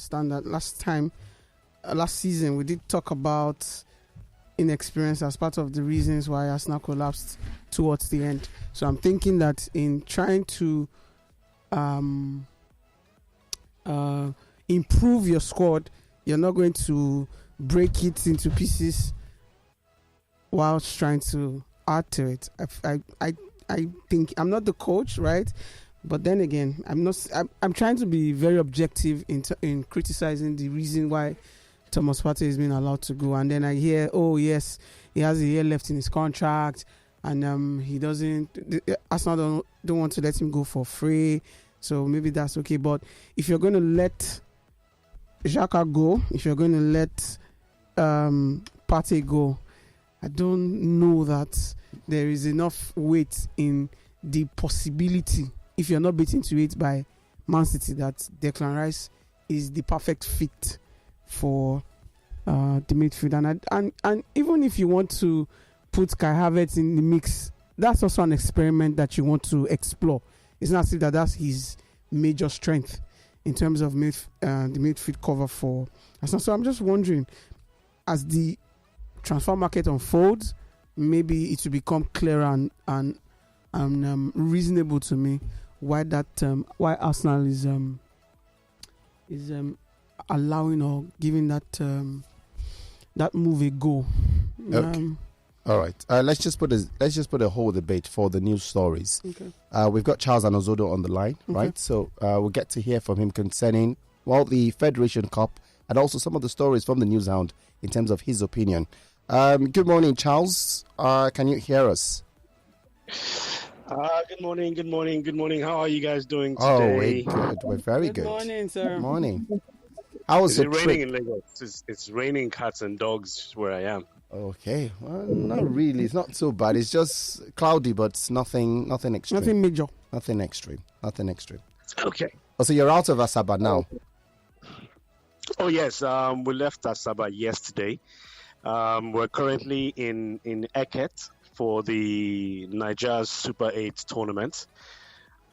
understand that last season, we did talk about inexperience as part of the reasons why Arsenal collapsed towards the end. So I'm thinking that in trying to improve your squad, you're not going to break it into pieces whilst trying to add to it. I think I'm not the coach, right? But then again, I'm trying to be very objective in criticizing the reason why Thomas Partey is being allowed to go, and then I hear, oh yes, he has a year left in his contract, and he doesn't. Arsenal don't want to let him go for free, so maybe that's okay. But if you're going to let Xhaka go, if you're going to let Partey go, I don't know that there is enough weight in the possibility, if you're not beaten to it by Man City, that Declan Rice is the perfect fit for the midfield. And even if you want to put Kai Havertz in the mix, that's also an experiment that you want to explore. It's not as if that's his major strength in terms of the midfield cover for Arsenal. So I'm just wondering, as the transfer market unfolds, maybe it will become clearer and reasonable to me why Arsenal is allowing or giving that move a go. Okay. All right. Let's just put a whole debate for the news stories. Okay. We've got Charles Anozodo on the line, right? So we'll get to hear from him concerning the Federation Cup and also some of the stories from the Newshound in terms of his opinion. Good morning, Charles. Can you hear us? Good morning. How are you guys doing today? Oh, we're good. We're very good. Good morning, sir. Good morning. How was Is it the raining trip? in Lagos? It's raining cats and dogs where I am. Okay. Well, not really. It's not so bad. It's just cloudy, but nothing extreme. Nothing major. Nothing extreme. Okay. Oh, so you're out of Asaba now? Oh yes. We left Asaba yesterday. We're currently in Eket for the Niger Super 8 tournament.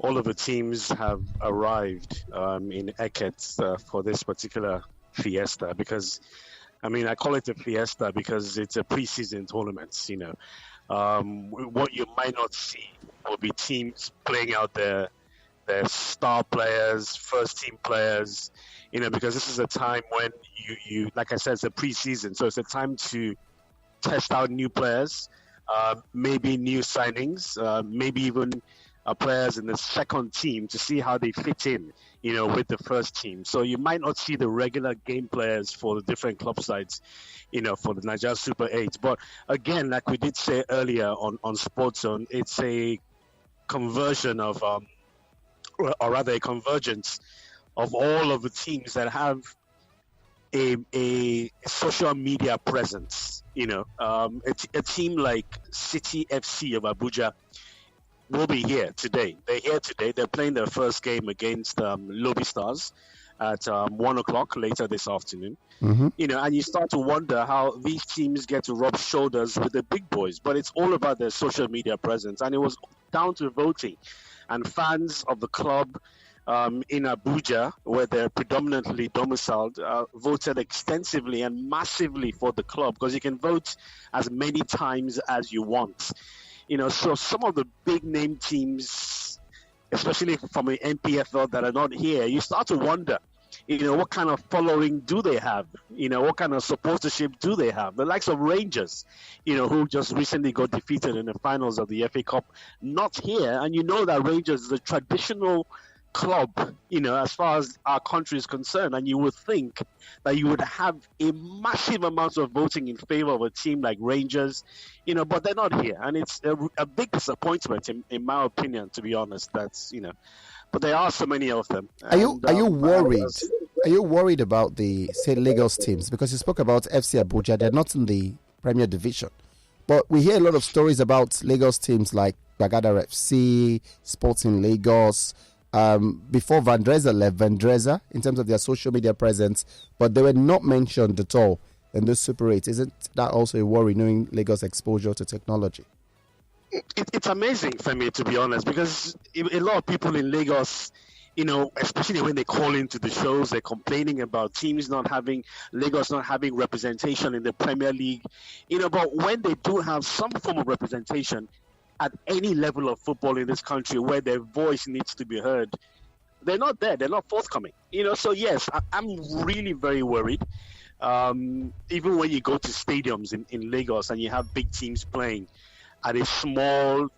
All of the teams have arrived in Eket for this particular fiesta because, I call it a fiesta because it's a preseason tournament. What you might not see will be teams playing out their star players, first team players, because this is a time when you like I said, it's a preseason, so it's a time to test out new players, maybe new signings, maybe even players in the second team to see how they fit in, with the first team. So you might not see the regular game players for the different club sides, for the Niger Super 8. But again, like we did say earlier on Sports Zone, it's a conversion of, or rather a convergence of all of the teams that have a social media presence. A team like City FC of Abuja will be here today. They're here today. They're playing their first game against Lobby Stars at 1 o'clock later this afternoon. Mm-hmm. And you start to wonder how these teams get to rub shoulders with the big boys, but it's all about their social media presence. And it was down to voting, and fans of the club in Abuja, where they're predominantly domiciled, voted extensively and massively for the club, because you can vote as many times as you want. So some of the big name teams, especially from the NPFL that are not here, you start to wonder, what kind of following do they have? What kind of supportership do they have? The likes of Rangers, who just recently got defeated in the finals of the FA Cup, not here. And that Rangers is a traditional club, as far as our country is concerned, and you would think that you would have a massive amount of voting in favor of a team like Rangers, but they're not here, and it's a big disappointment in my opinion, to be honest. That's but there are so many of them. Are you worried? Are you worried about the Lagos teams? Because you spoke about FC Abuja, they're not in the Premier Division, but we hear a lot of stories about Lagos teams like Bagada FC, Sporting Lagos. Before Vandreza left, in terms of their social media presence, but they were not mentioned at all in this Super 8. Isn't that also a worry, knowing Lagos' exposure to technology? It's amazing for me, to be honest, because a lot of people in Lagos, especially when they call into the shows, they're complaining about Lagos not having representation in the Premier League. But when they do have some form of representation at any level of football in this country where their voice needs to be heard, they're not there. They're not forthcoming. So yes, I'm really very worried. Even when you go to stadiums in Lagos and you have big teams playing at a small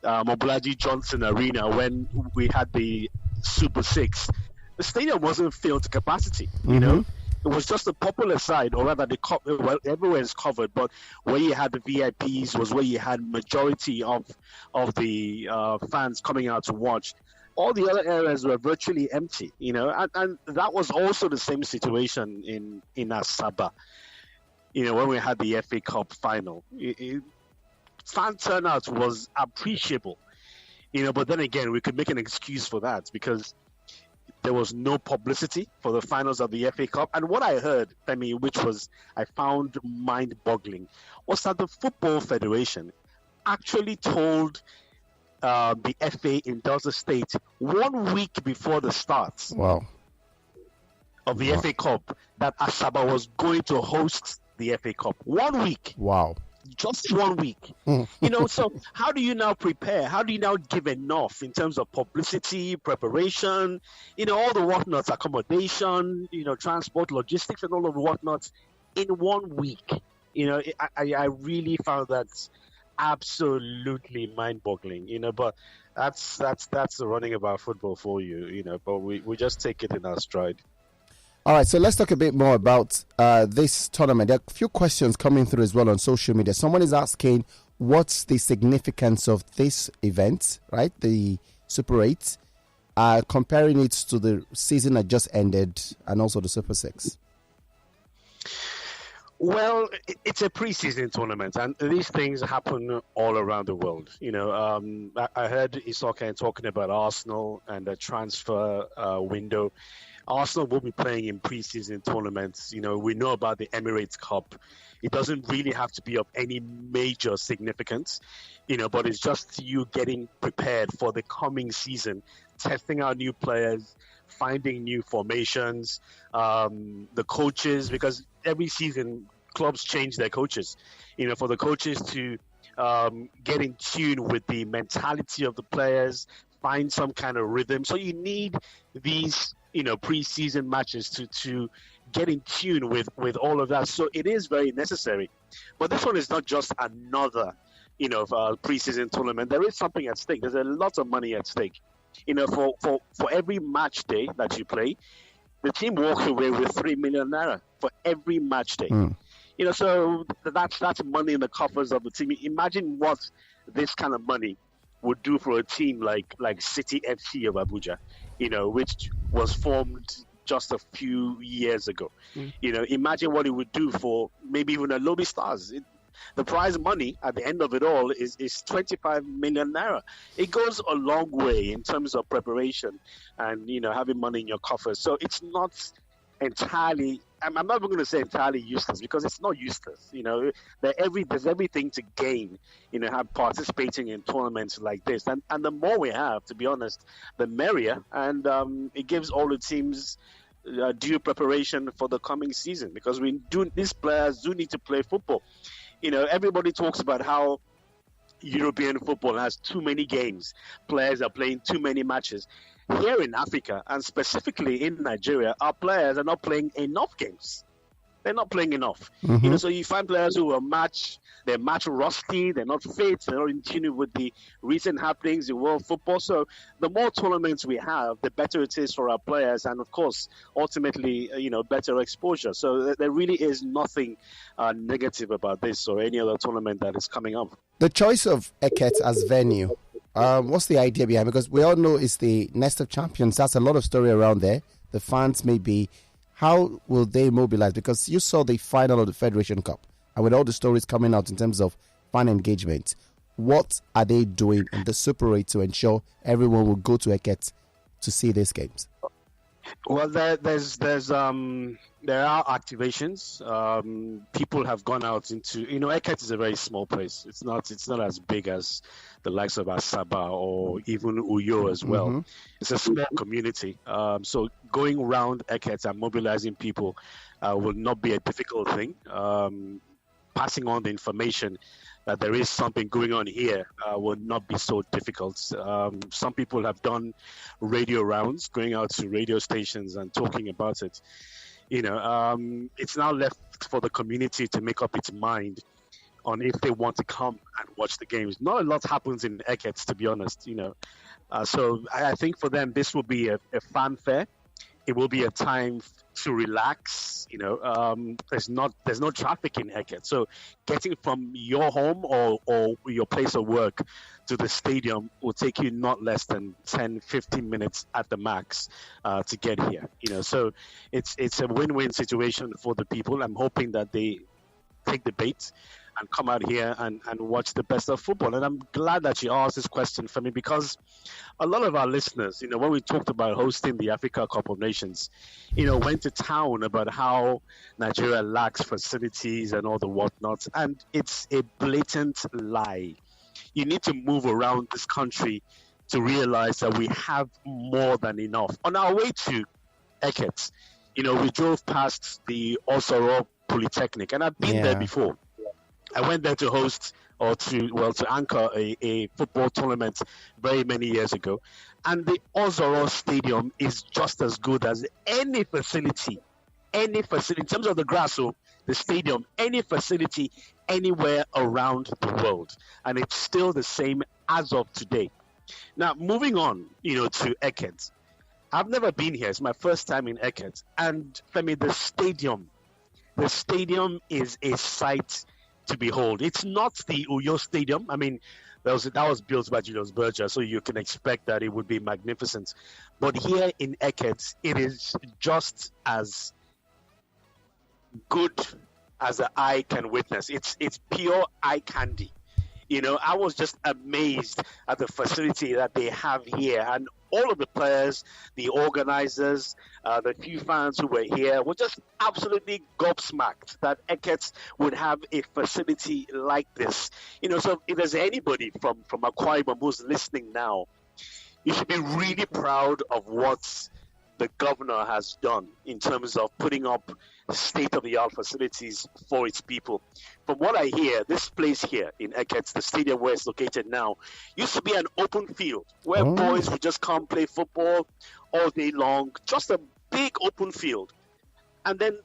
Mobolaji Johnson Arena when we had the Super 6, the stadium wasn't filled to capacity. It was just the popular side, or rather everywhere is covered, but where you had the VIPs was where you had majority of the fans coming out to watch. All the other areas were virtually empty, and that was also the same situation in Asaba, when we had the FA Cup final. Fan turnout was appreciable, but then again, we could make an excuse for that because there was no publicity for the finals of the FA Cup. And what I heard, Femi, which I found mind-boggling, was that the Football Federation actually told the FA in Delta State 1 week before the start of the FA Cup that Asaba was going to host the FA Cup. 1 week. Wow. Just 1 week. So how do you now prepare? How do you now give enough in terms of publicity, preparation, all the whatnots, accommodation, transport, logistics, and all of the whatnots in 1 week? I really found that absolutely mind-boggling, but that's the running about football for you, but we just take it in our stride. All right, so let's talk a bit more about this tournament. There are a few questions coming through as well on social media. Someone is asking, what's the significance of this event, right, the Super 8, comparing it to the season that just ended and also the Super 6? Well, it's a preseason tournament, and these things happen all around the world. I heard Isoken talking about Arsenal and the transfer window. Arsenal will be playing in preseason tournaments. We know about the Emirates Cup. It doesn't really have to be of any major significance, but it's just you getting prepared for the coming season, testing out new players, finding new formations, the coaches, because every season clubs change their coaches, for the coaches to get in tune with the mentality of the players, find some kind of rhythm. So you need these, preseason matches to get in tune with all of that. So it is very necessary. But this one is not just another, preseason tournament. There is something at stake. There's a lot of money at stake. For every match day that you play, the team walks away with 3 million naira for every match day. So that's money in the coffers of the team. Imagine what this kind of money would do for a team like City FC of Abuja, which was formed just a few years ago. Imagine what it would do for maybe even a Lobby Stars. The prize money at the end of it all is 25 million naira. It goes a long way in terms of preparation and, having money in your coffers. So it's not entirely, I'm not even going to say entirely useless, because it's not useless. There's everything to gain, participating in tournaments like this. And the more we have, to be honest, the merrier. And it gives all the teams due preparation for the coming season, because these players do need to play football. Everybody talks about how European football has too many games. Players are playing too many matches. Here in Africa, and specifically in Nigeria, our players are not playing enough games. They're not playing enough. So you find players who are match rusty, they're not fit, they're not in tune with the recent happenings in world football. So the more tournaments we have, the better it is for our players, and of course, ultimately, better exposure. So there really is nothing negative about this or any other tournament that is coming up. The choice of Eket as venue, what's the idea behind? Because we all know it's the Nest of Champions. That's a lot of story around there. The fans may be. How will they mobilize? Because you saw the final of the Federation Cup, and with all the stories coming out in terms of fan engagement, what are they doing in the Super 8 to ensure everyone will go to Eket to see these games? Well, there are activations. People have gone out into, Eket is a very small place. It's not as big as the likes of Asaba or even Uyo as well. Mm-hmm. It's a small community. So going around Eket and mobilizing people will not be a difficult thing. Passing on the information that there is something going on here will not be so difficult. Some people have done radio rounds, going out to radio stations and talking about it. It's now left for the community to make up its mind on if they want to come and watch the games. Not a lot happens in Eket, to be honest. So I think for them this will be a fanfare. It will be a time to relax. There's no traffic in Eket, so getting from your home or your place of work to the stadium will take you not less than 10-15 minutes at the max to get here. So it's a win-win situation for the people. I'm hoping that they take the bait and come out here and watch the best of football. And I'm glad that you asked this question for me, because a lot of our listeners, when we talked about hosting the Africa Cup of Nations, went to town about how Nigeria lacks facilities and all the whatnots. And it's a blatant lie. You need to move around this country to realize that we have more than enough. On our way to Eket, we drove past the Osoro Polytechnic, and I've been there before. I went there to host to anchor a football tournament very many years ago. And the Osoro Stadium is just as good as any facility, in terms of the Grasso, the stadium, any facility anywhere around the world. And it's still the same as of today. Now, moving on, to Eket. I've never been here. It's my first time in Eket. And for me, the stadium is a sight to behold. It's not the Uyo Stadium. I mean, that was built by Julius Berger, so you can expect that it would be magnificent. But here in Eket, it is just as good as the eye can witness. It's pure eye candy. I was just amazed at the facility that they have here, and all of the players, the organizers, the few fans who were here were just absolutely gobsmacked that Eket would have a facility like this. So if there's anybody from Akwa Ibom who's listening now, you should be really proud of what the governor has done in terms of putting up state-of-the-art facilities for its people. From what I hear, this place here in Eket, the stadium where it's located now, used to be an open field where boys would just come play football all day long, just a big open field. And then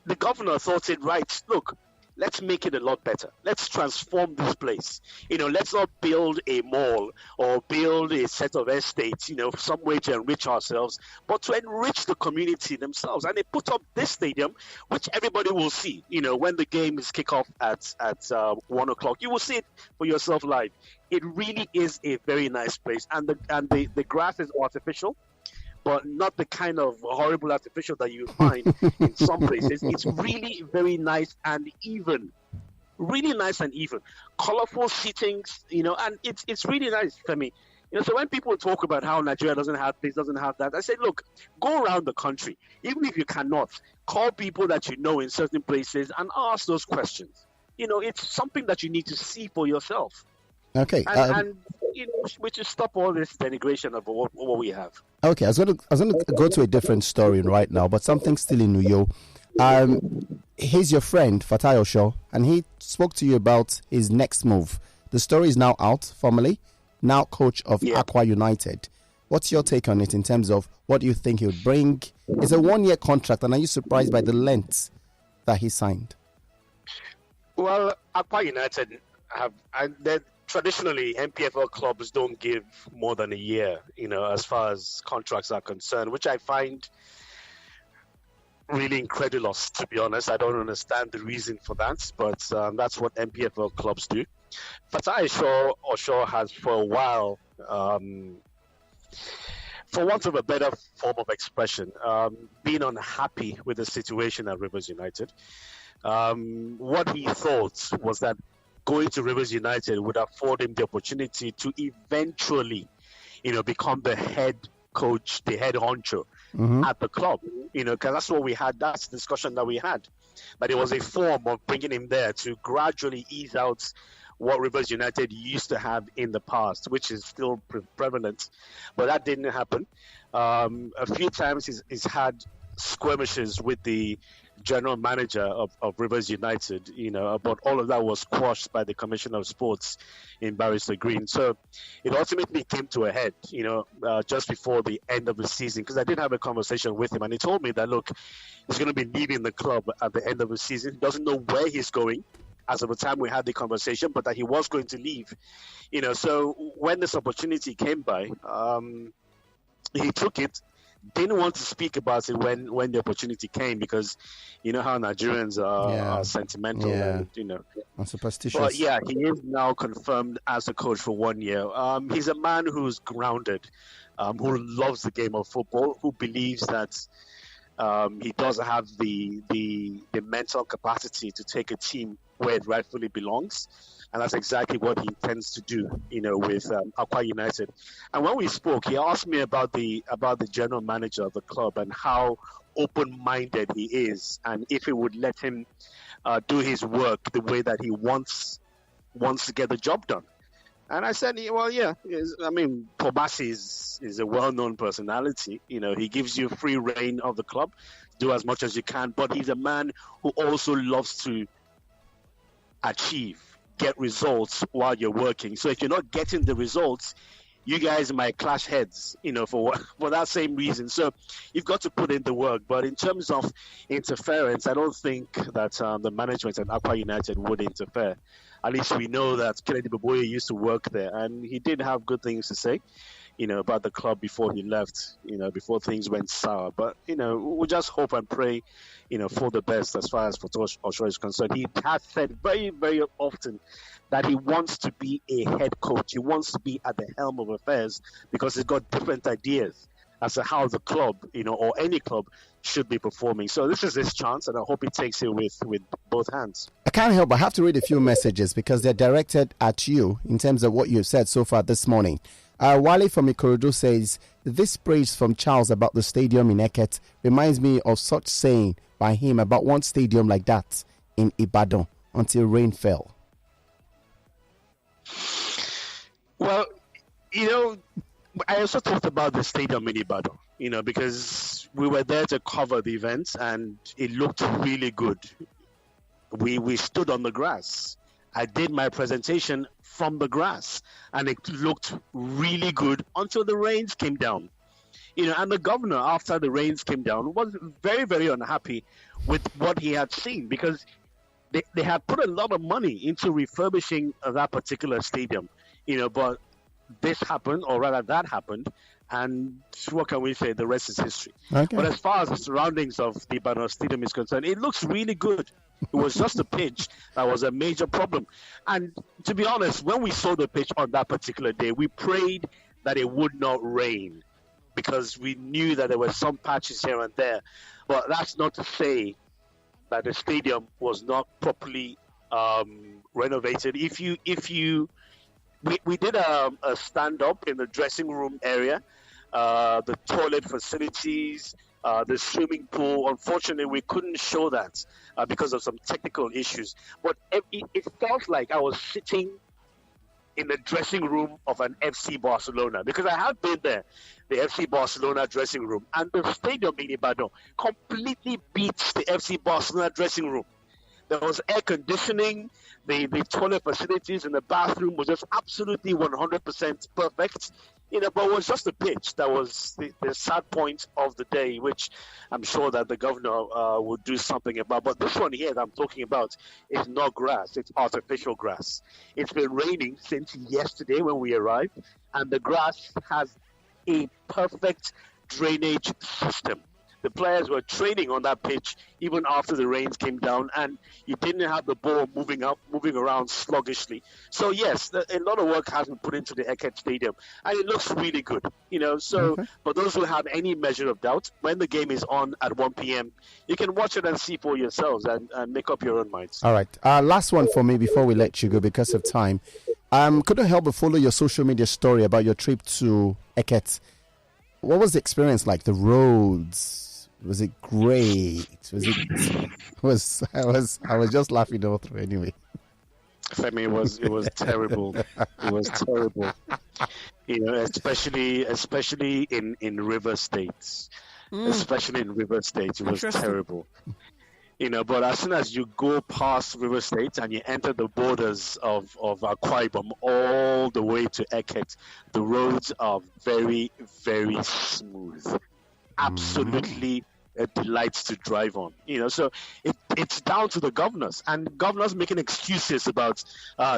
the governor thought it right, look, let's make it a lot better. Let's transform this place. Let's not build a mall or build a set of estates, some way to enrich ourselves, but to enrich the community themselves. And they put up this stadium, which everybody will see, when the game is kick off at 1 o'clock. You will see it for yourself live. It really is a very nice place. And the grass is artificial, but not the kind of horrible artificial that you find in some places. It's really very nice and even. Really nice and even. Colorful seatings, and it's really nice for me. So when people talk about how Nigeria doesn't have this, doesn't have that, I say, look, go around the country. Even if you cannot, call people that you know in certain places and ask those questions. It's something that you need to see for yourself. Okay. And we should stop all this denigration of what we have. Okay, I was going to go to a different story right now, but something still in Uyo. He's your friend, Fatai Osho, and he spoke to you about his next move. The story is now out formally, now coach of Akwa United. What's your take on it in terms of what do you think he would bring? It's a 1-year contract, and are you surprised by the length that he signed? Well, Akwa United traditionally, MPFL clubs don't give more than a year, as far as contracts are concerned, which I find really incredulous, to be honest. I don't understand the reason for that, but that's what MPFL clubs do. Fatai Osho has for a while, for want of a better form of expression, been unhappy with the situation at Rivers United. What he thought was that going to Rivers United would afford him the opportunity to eventually, become the head coach, the head honcho at the club, because that's what we had. That's the discussion that we had. But it was a form of bringing him there to gradually ease out what Rivers United used to have in the past, which is still prevalent. But that didn't happen. A few times he's had skirmishes with the general manager of Rivers United, but all of that was quashed by the Commissioner of Sports in Barrister Green. So it ultimately came to a head, just before the end of the season, because I did have a conversation with him, and he told me that, look, he's going to be leaving the club at the end of the season. He doesn't know where he's going as of the time we had the conversation, but that he was going to leave. So when this opportunity came by, he took it. Didn't want to speak about it when the opportunity came, because you know how Nigerians are sentimental and and superstitious. But yeah, he is now confirmed as a coach for 1 year. He's a man who's grounded, who loves the game of football, who believes that he does have the mental capacity to take a team where it rightfully belongs. And that's exactly what he intends to do, with Aqua United. And when we spoke, he asked me about the general manager of the club and how open-minded he is, and if he would let him do his work the way that he wants to get the job done. And I said, well, yeah. Pobasi is a well-known personality. He gives you free reign of the club, do as much as you can. But he's a man who also loves to get results while you're working. So if you're not getting the results, you guys might clash heads, for that same reason. So you've got to put in the work. But in terms of interference, I don't think that the management at Aqua United would interfere. At least we know that Kennedy Boboye used to work there, and he did have good things to say, about the club before he left, before things went sour. But, we just hope and pray, for the best as far as Fotosh Osho is concerned. He has said very, very often that he wants to be a head coach. He wants to be at the helm of affairs because he's got different ideas as to how the club, or any club should be performing. So this is his chance, and I hope he takes it with both hands. I can't help but have to read a few messages because they're directed at you in terms of what you've said so far this morning. Wale from Ikorodu says, this praise from Charles about the stadium in Eket reminds me of such saying by him about one stadium like that in Ibadan until rain fell. Well, I also talked about the stadium in Ibadan, because we were there to cover the event and it looked really good. We stood on the grass. I did my presentation from the grass and it looked really good until the rains came down. And the governor, after the rains came down, was very, very unhappy with what he had seen, because they had put a lot of money into refurbishing that particular stadium, but this happened, or rather that happened, and what can we say? The rest is history. Okay. But as far as the surroundings of the Ibadan Stadium is concerned, it looks really good. It was just the pitch that was a major problem. And to be honest, when we saw the pitch on that particular day, we prayed that it would not rain, because we knew that there were some patches here and there. But that's not to say that the stadium was not properly renovated. We did a stand-up in the dressing room area, the toilet facilities, the swimming pool. Unfortunately, we couldn't show that because of some technical issues. But it felt like I was sitting in the dressing room of an FC Barcelona, because I have been there, the FC Barcelona dressing room, and the stadium in Ibadan completely beats the FC Barcelona dressing room. There was air conditioning, the toilet facilities in the bathroom was just absolutely 100% perfect. But it was just the pitch that was the sad point of the day, which I'm sure that the governor would do something about. But this one here that I'm talking about is not grass, it's artificial grass. It's been raining since yesterday when we arrived, and the grass has a perfect drainage system. The players were training on that pitch even after the rains came down, and you didn't have the ball moving around sluggishly. So yes, a lot of work has been put into the Eket Stadium, and it looks really good. So for those who have any measure of doubt, when the game is on at 1 p.m., you can watch it and see for yourselves and make up your own minds. All right. Last one for me before we let you go because of time. Couldn't help but follow your social media story about your trip to Eket. what was the experience like? The roads, was it great? I was just laughing all through anyway. Femi, it was terrible. It was terrible. Especially in river states. Especially in river states, it was terrible. But as soon as you go past river states and you enter the borders of Akwa Ibom all the way to Eket, the roads are very, very smooth. Absolutely a delight to drive on. So it's down to the governors, and governors making excuses about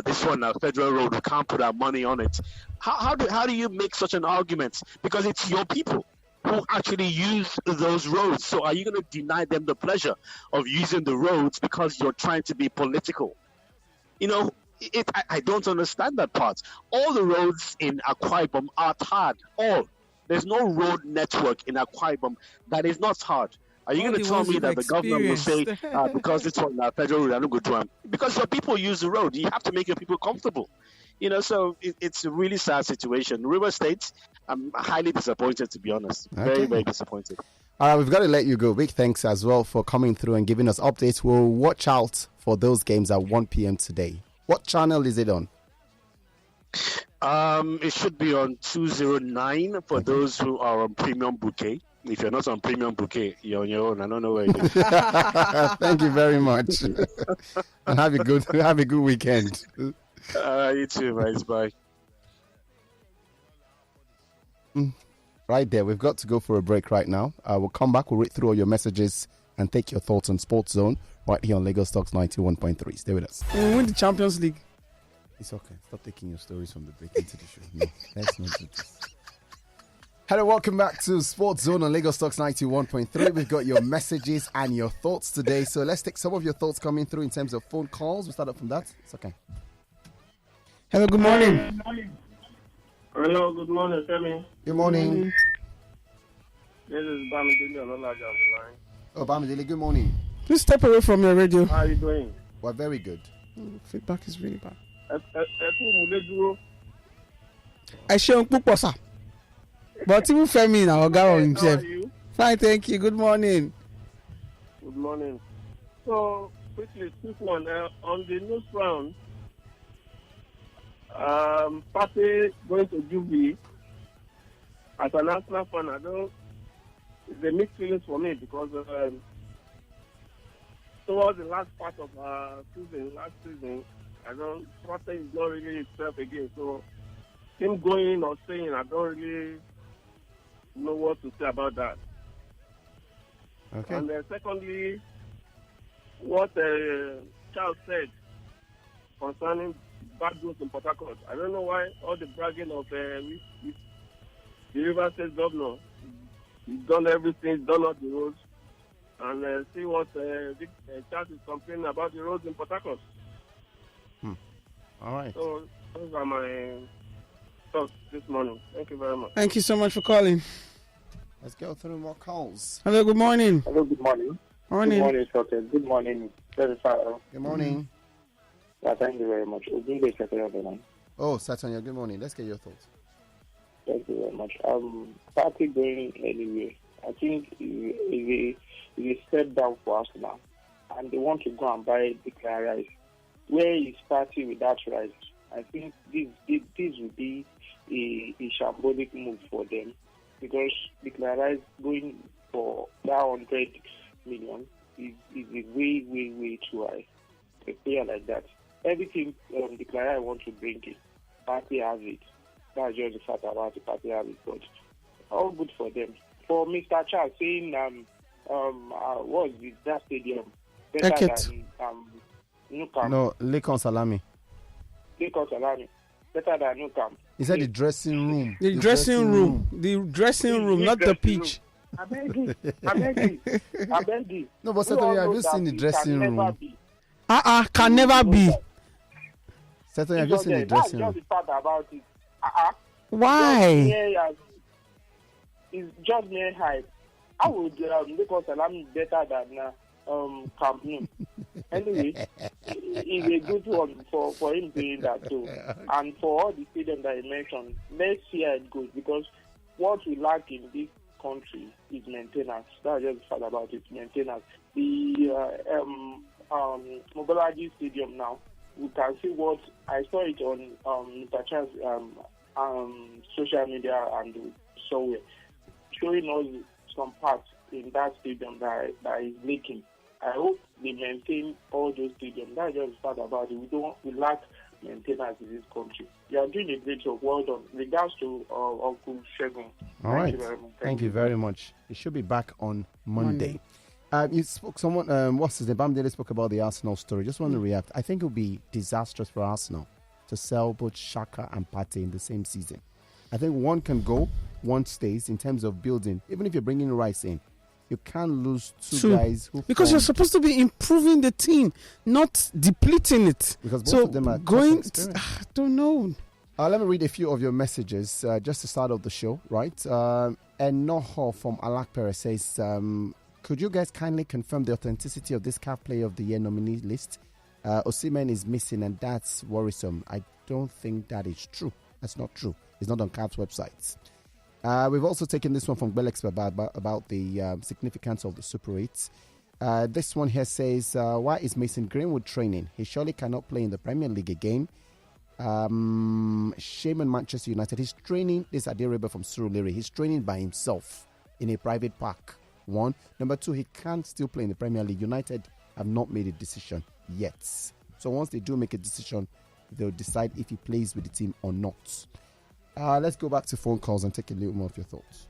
this one, a federal road, we can't put our money on it. How do you make such an argument? Because it's your people who actually use those roads. So are you going to deny them the pleasure of using the roads because you're trying to be political? I don't understand that part. All the roads in Akwa Ibom are tarred. All. There's no road network in Akwa Ibom that is not tarred. Are you going to tell me that the government will say, because it's on the federal road, I don't go to them? Because your people use the road. You have to make your people comfortable. So it's a really sad situation. River State, I'm highly disappointed, to be honest. Very, very disappointed. All right, we've got to let you go. Big thanks as well for coming through and giving us updates. We'll watch out for those games at 1 p.m. today. What channel is it on? It should be on 209 for those who are on Premium Bouquet. If you're not on Premium Bouquet, you're on your own. I don't know where it is. Thank you very much. And have a good weekend. You too, guys. Bye. Right there. We've got to go for a break right now. We'll come back. We'll read through all your messages and take your thoughts on Sports Zone right here on Lagos Talks 91.3. Stay with us. We'll win the Champions League. It's okay. Stop taking your stories from the break into the show. No, let's not do this. Hello, welcome back to Sports Zone on Lagos Talks 91.3. We've got your messages and your thoughts today. So let's take some of your thoughts coming through in terms of phone calls. We'll start up from that. It's okay. Hello, good morning. Hello, good morning, Femi. Good morning. This is Bamidele on the line. Oh, Bamidele, good morning. Please step away from your radio. How are you doing? We're very good. Feedback is really bad. I share sir. But even Femi now, Oga himself. Fine, thank you. Good morning. Good morning. So, quickly, quick one. On the news round, Party going to Jubilee. As an Arsenal fan, it's a mixed feelings for me because towards the last part of last season, Party is not really itself again. So, him going or staying, I don't really know what to say about that. Okay. And secondly, what Charles said concerning bad roads in Port Harcourt. I don't know why all the bragging of the River State governor. He's done everything, he's done all the roads. And see what Charles is complaining about the roads in Port Harcourt. All right. So those are my thoughts this morning. Thank you very much. Thank you so much for calling. Let's go through more calls. Hello, good morning. Hello, good morning. Morning. Good morning, Doctor. Good morning, Verifier. Good morning. Yeah, thank you very much. Oh, Satanya, good morning. Let's get your thoughts. Thank you very much. Party going anywhere. I think it's a step down for Arsenal. And they want to go and buy Declan Rice. Where is Party without Rice? I think this will be a shambolic move for them. Because Declan Rice going for that 100 million is way, way, way too high. A player like that. Everything Declan Rice wants to bring it. Party has it. That's just the fact about the Party has it. But all good for them. For Mr. Charles saying, what is that stadium? Better than Nou Camp. No, Lekon Salami. Lekon Salami. Better than Nou Camp. He said the dressing room. The dressing room. The dressing room, not the pitch. I beg you. No, but Saturday, have you seen the dressing room? Can never be. Saturday, have you seen the dressing room? That's just the part about it. Why? It's just mere hype. I would Lekon Salami better than Camp Nou. Anyway, it's a good one for him doing that too. And for all the stadium that he mentioned, let's see how it goes because what we lack in this country is maintenance. That's just the fact about it, maintenance. The Mobolaji Stadium now, we can see what I saw it on Mr. Chan's social media and somewhere, showing us some parts in that stadium that is leaking. I hope they maintain all those stadiums. That's just the fact about it. We lack maintenance in this country. You are doing a great job. Well done. Regards to Uncle Shegun. All right. Thank you very much. It should be back on Monday. You spoke. Someone, what's his name? Bamdele spoke about the Arsenal story. Just want to react. I think it would be disastrous for Arsenal to sell both Xhaka and Partey in the same season. I think one can go, one stays in terms of building. Even if you're bringing Rice in, you can't lose two guys because you're supposed to be improving the team, not depleting it. Because both of them are going. I don't know. Let me read a few of your messages just to start off the show, right? Enoho from Alakpere says, could you guys kindly confirm the authenticity of this CAF Player of the Year nominee list? Osimhen is missing and that's worrisome. I don't think that is true. That's not true. It's not on CAF's websites. We've also taken this one from Belex about the significance of the Super 8s. This one here says, why is Mason Greenwood training? He surely cannot play in the Premier League again. Shame on Manchester United. He's training, this Adireba from Surulere, he's training by himself in a private park. One. Number two, he can't still play in the Premier League. United have not made a decision yet. So once they do make a decision, they'll decide if he plays with the team or not. Let's go back to phone calls and take a little more of your thoughts.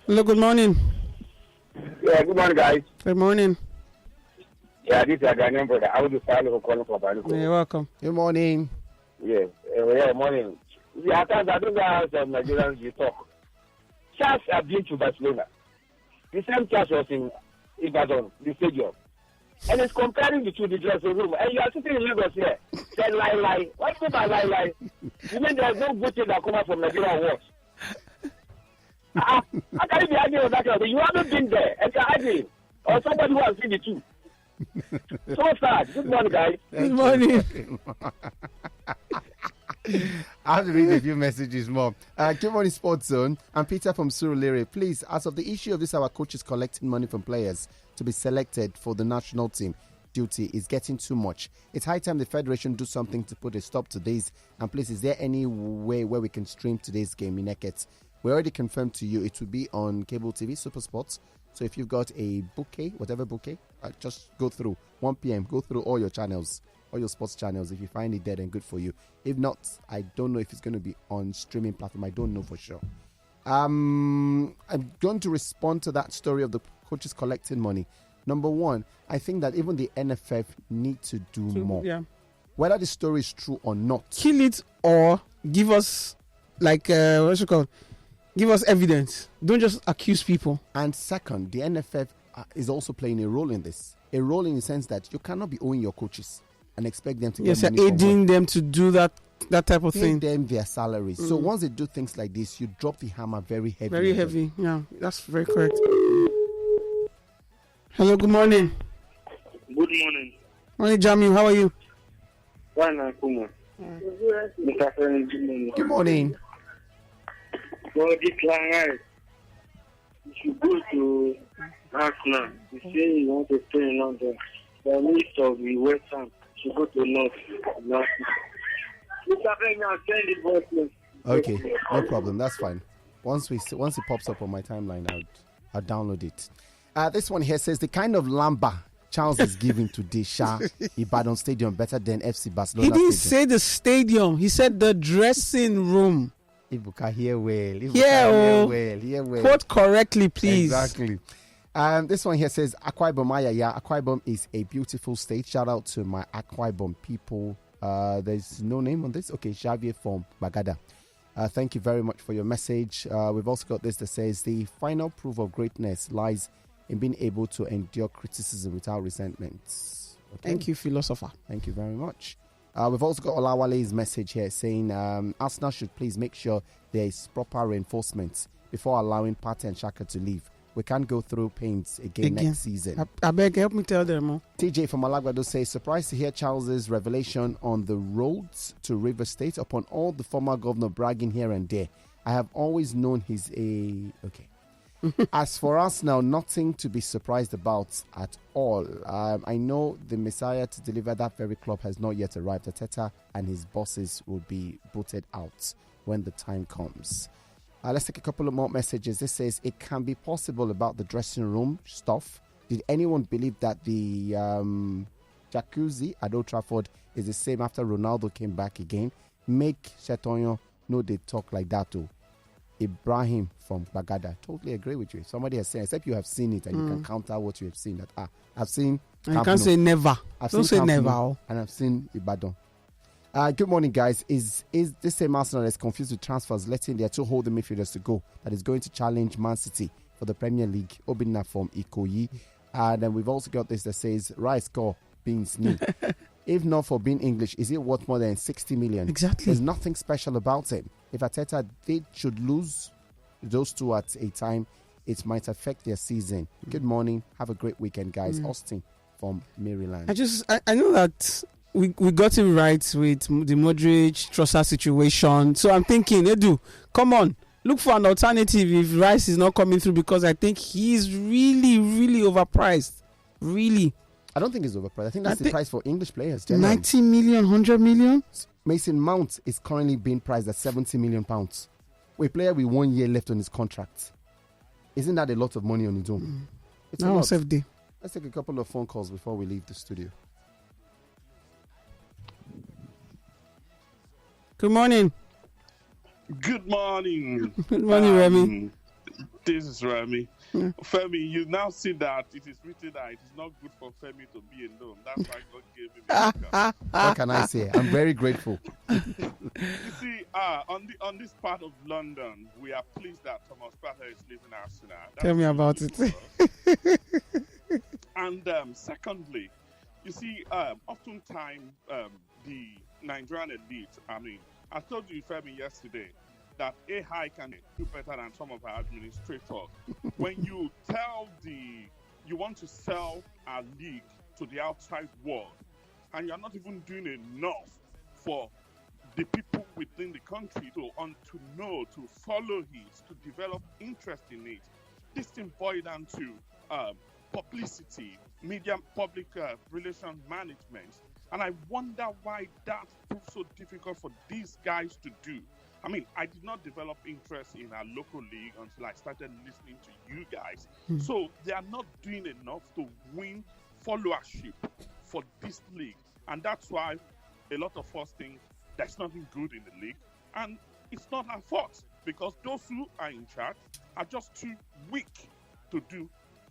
Hello, good morning. Yeah, good morning, guys. Good morning. Yeah, this is a Ghanaian brother. I will be calling for Baluko. You're welcome. Good morning. Yes, morning. Yeah, I don't know some Nigerians you talk. Charles have been to Barcelona. The same Charles was in Ibadan, the stadium. And it's comparing the two, the dressing room. And you are sitting in Lagos here. Say lie. What do you mean by lie? You mean there's no good thing that come out from Nigeria or what? How can you be arguing on that? You haven't been there. And you're arguing. Or somebody who has seen the two. So sad. Good morning, guys. Good morning. I have to read a few messages more. Good morning, Sports Zone. I'm Peter from Surulere. Please, as of the issue of this, our coaches collecting money from players to be selected for the national team duty is getting too much. It's high time the Federation do something to put a stop to this. And please, is there any way where we can stream today's game in Eket? We already confirmed to you it will be on cable TV, Super Sports. So if you've got a bouquet, whatever bouquet, just go through 1 p.m. Go through all your channels, all your sports channels. If you find it there, then good for you. If not, I don't know if it's going to be on streaming platform. I don't know for sure. I'm going to respond to that story of the coaches collecting money. Number one, I think that even the NFF need to do more. Yeah. Whether the story is true or not. Kill it or give us, give us evidence. Don't just accuse people. And second, the NFF is also playing a role in this. A role in the sense that you cannot be owing your coaches and expect them to get money. Yes, aiding them to do that type of thing. Pay them their salaries. So once they do things like this, you drop the hammer very heavy. Very heavy. Yeah, that's very correct. Hello, good morning. Good morning. Morning, Jamil. How are you? Fine, Kuma. Good morning. For the client, you should go to Arsenal. You say you want to stay in London. The list of the West Ham should go to North. Okay, no problem. That's fine. Once it pops up on my timeline, I'll download it. This one here says the kind of lamba Charles is giving to Desha Ibadan Stadium better than FC Barcelona. He didn't Stadium. say the stadium. He said the dressing room. Ibuka, hear well. Hear well. Quote correctly, please. Exactly. This one here says Akwa Ibom. Yeah, Akwa Ibom is a beautiful state. Shout out to my Akwa Ibom people. There's no name on this. Okay, Xavier from Bagada. Thank you very much for your message. We've also got this that says the final proof of greatness lies in being able to endure criticism without resentment. Okay. Thank you, philosopher. Thank you very much. We've also got Olawale's message here saying Arsenal should please make sure there is proper reinforcement before allowing Partey and Xhaka to leave. We can't go through pains again next season. I beg, help me tell them. TJ from Malagbado says, surprised to hear Charles's revelation on the roads to River State upon all the former governor bragging here and there. I have always known he's a... Okay. As for us now, nothing to be surprised about at all. I know the Messiah to deliver that very club has not yet arrived. Arteta and his bosses will be booted out when the time comes. Let's take a couple of more messages. This says, it can be possible about the dressing room stuff. Did anyone believe that the jacuzzi at Old Trafford is the same after Ronaldo came back again? Make Chetonyo know they talk like that too. Ibrahim from Bagada. Totally agree with you. Somebody has said, except you have seen it and you can counter what you have seen. That I've seen. You can't say never. Don't say never. And I've seen Ibadan. Good morning, guys. Is this same Arsenal that's confused with transfers, letting their two holding midfielders to go, that is going to challenge Man City for the Premier League? Obinna from Ikoyi. And then we've also got this that says, Rice score beans new. If not for being English, is it worth more than 60 million? Exactly. There's nothing special about him. If Arteta should lose those two at a time, it might affect their season. Good morning. Have a great weekend, guys. Austin from Maryland. I know that we got it right with the Modric Trossard situation. So I'm thinking, Edu, come on. Look for an alternative if Rice is not coming through, because I think he's really, really overpriced. Really. I don't think he's overpriced. I think that's the price for English players. Generally. 90 million, 100 million? Mason Mount is currently being priced at 70 million pounds. A player with 1 year left on his contract. Isn't that a lot of money on his own? It's a lot. Let's take a couple of phone calls before we leave the studio. Good morning. Good morning. Good morning, Remy. This is Remy. Yeah. Femi, you now see that it is written that it is not good for Femi to be alone. That's why God gave him a What can I say? I'm very grateful. You see, on this part of London, we are pleased that Thomas Partey is leaving Arsenal. Tell me about it. And secondly, you see, oftentimes the Nigerian elite, I told you, Femi, yesterday, that AI can do better than some of our administrators. When you you want to sell our league to the outside world, and you're not even doing enough for the people within the country to know, to follow it, to develop interest in it, this thing boils down to publicity, media, public relation management. And I wonder why that proves so difficult for these guys to do. I did not develop interest in our local league until I started listening to you guys. So they are not doing enough to win followership for this league. And that's why a lot of us think there's nothing good in the league. And it's not our fault, because those who are in charge are just too weak to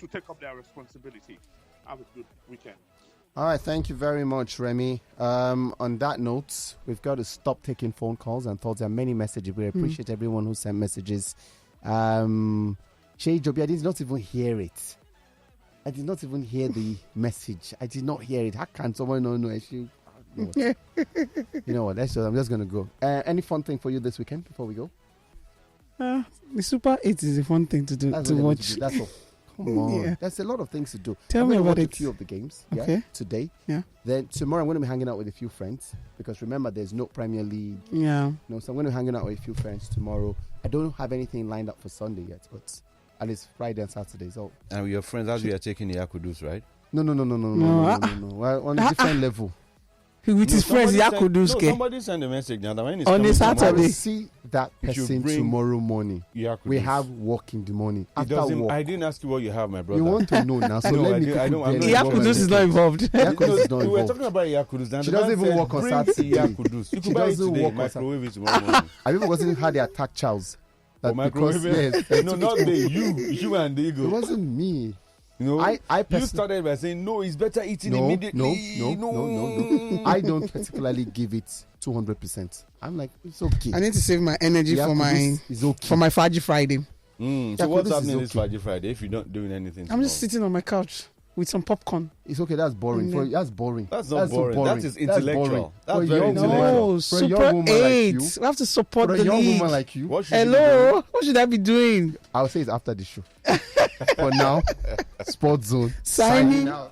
take up their responsibility. Have a good weekend. All right, thank you very much, Remy. On that note, we've got to stop taking phone calls and thoughts. There are many messages. We appreciate everyone who sent messages. Shay Joby, I did not even hear it. I did not even hear the message. I did not hear it. How can someone not know? You know what? I'm just going to go. Any fun thing for you this weekend before we go? The Super 8 is a fun thing to do, to watch. That's all. Come on. Yeah. There's a lot of things to do. Tell me about it. A few of the games today. Yeah. Then tomorrow I'm going to be hanging out with a few friends, because remember there's no Premier League. Yeah. No, so I'm going to be hanging out with a few friends tomorrow. I don't have anything lined up for Sunday yet, but at least Friday and Saturday. So. And with your friends, as we are taking the Yakudus, right? No. We're on a different level. With his friends, Yakudus. Somebody send a message now. On a Saturday. I see that person tomorrow morning. We have work in the morning. After work. I didn't ask you what you have, my brother. You want to know now, so let me. Yakudus is not involved. We were talking about Yakudus. She doesn't even work on Saturday. Yakudus. You could buy it today, microwave it tomorrow morning. Have you forgotten how they attack Charles? Microwave it? No, not you and the eagle. It wasn't me. I you started by saying no, it's better eating immediately. No. I don't particularly give it 200%. I'm like, it's okay. I need to save my energy for my Faji Friday. So what's happening this Faji Friday if you're not doing anything? I'm just sitting on my couch with some popcorn. It's okay. That's boring. That's boring. That's not boring. That is intellectual. That's very intellectual. No, Super 8. We have to support the league. For a young woman like you. Hello. What should I be doing? I'll say it's after the show. For now, Sports Zone signing out.